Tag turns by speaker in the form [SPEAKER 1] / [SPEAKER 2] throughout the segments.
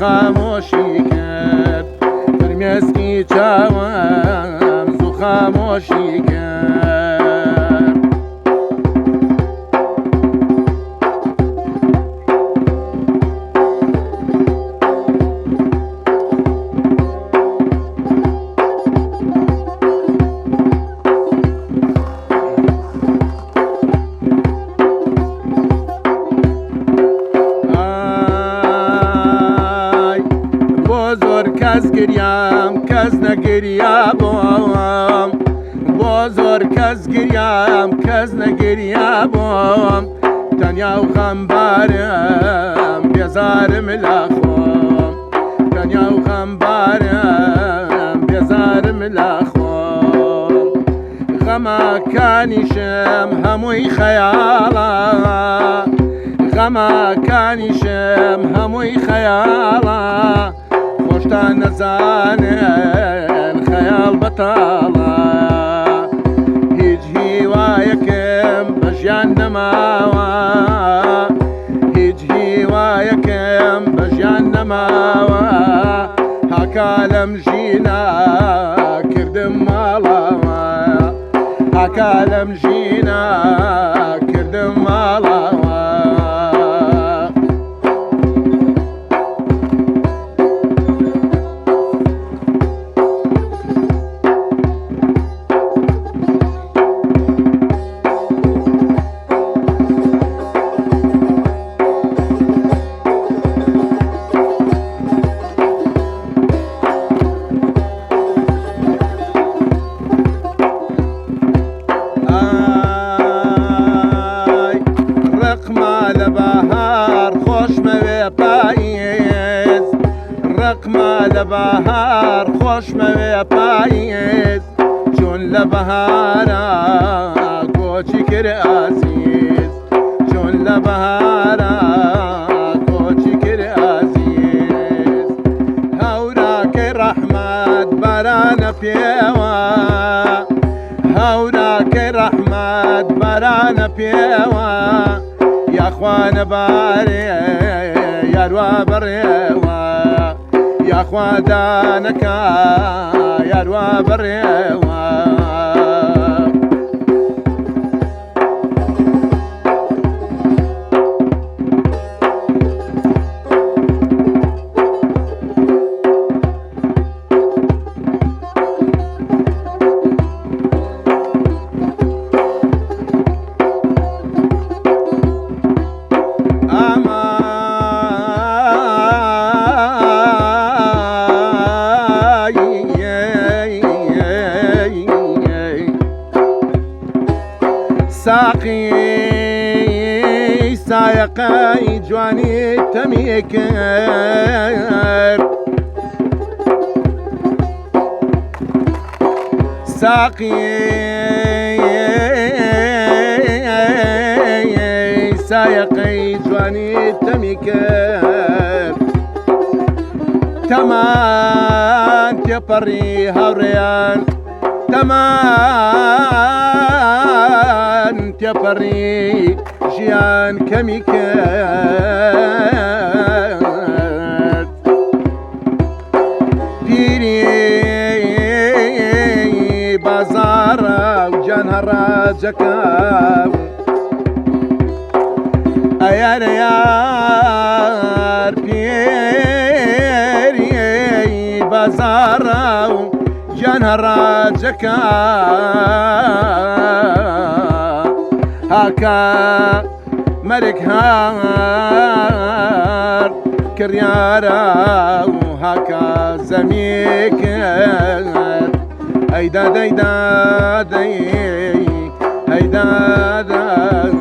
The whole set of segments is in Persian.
[SPEAKER 1] خامۆشی کرد فرمێسکی چاوم زوو خامۆشی کرد کەس گریام کەس نەگریا بۆم بۆ زۆر کەس گریام کەس نەگریا بۆم تەنیا و خەمبارم بێزارم لە خۆم تەنیا و خەمبارم بێزارم لە خۆم غەمەکانیشم هەمووی خەیاڵە غەمەکانیشم هەمووی خەیاڵە خۆشتان نەزانن خەیاڵ بەتاڵە هیچ هیوایەکم بە ژیان نەماوە هیچ هیوایەکم بە ژیان نەماوە هاکا لەم ژینە کردم ماڵەوە هاکا لەم ژینە کردم ماڵەوە ڕقمە لە بەهار خۆشمەوێ پاییز چۆن لە بەهارە کۆچی کرد ئازیز چۆن لە بەهارە کۆچی کرد ئازیز هەوراکەی ڕەحمەت بارانە پێوە هەوراکەی ڕەحمەت بارانە پێوە یاخوا نەبارێ یاروە بڕێوە یاخوا دانەکە یاروە بڕێوە ساقی سایقەی جوانی تەمی کرد ساقی سایقەی جوانی تەمی کرد تەمان تێپەڕی هەوڕێیان تەمان تێپەڕی ژیان کەمی کرد پیری بازارە و جان هەڕاجەکە ئەیارە یار پیری بازارە و جان هەڕاجەکە هاکە مەرگ هار کڕیارە و هاکە زەمی کرد ئەیدا دەیدا دەی ئەیدا دەی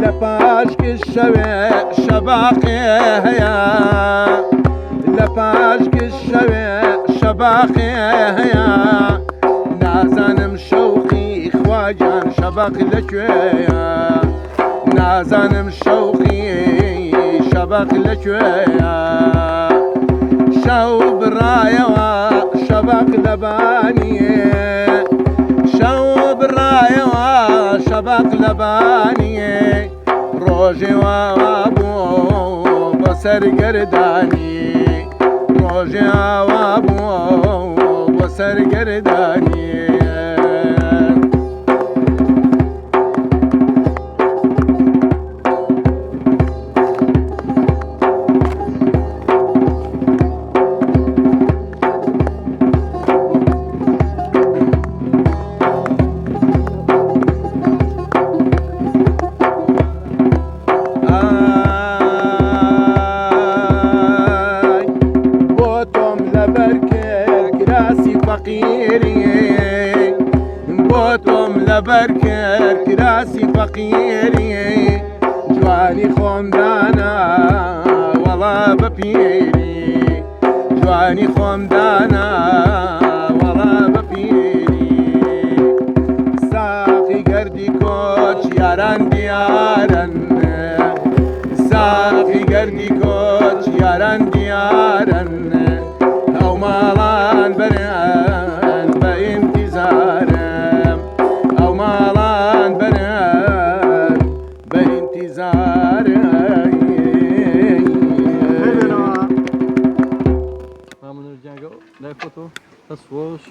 [SPEAKER 1] لە پاشکی شەوێ شەباقی هەیە لە پاشکی شەوێ شەباقی هەیە نازانم شەوقی خواجان شەباق لەکوێیە نازانم شەوقی شەباق لەکوێیە شەو بڕایەوە شەباق لەبانیێ شەو بڕایەوە شەباق لەبانیێ ڕۆژێ وا بوو بۆ سەرگەردانی ڕۆژێ ئاوا بوو بۆ سەرگەردانی بۆ تۆم لەبەر کرد کراسی فەقیری جوانی خۆمدانە وەڵا بەپیری جوانی خۆمدانە وەڵا بەپیری ساقی گەردی کۆچ یاران دیارن ساقی گەردی کۆچ یاران دیارن ئەو ماڵان بەرن بە ئینتیزارم ئەو ماڵان بەرن بە ئینتیزارم
[SPEAKER 2] Vamos no Django, leva foto, das suas.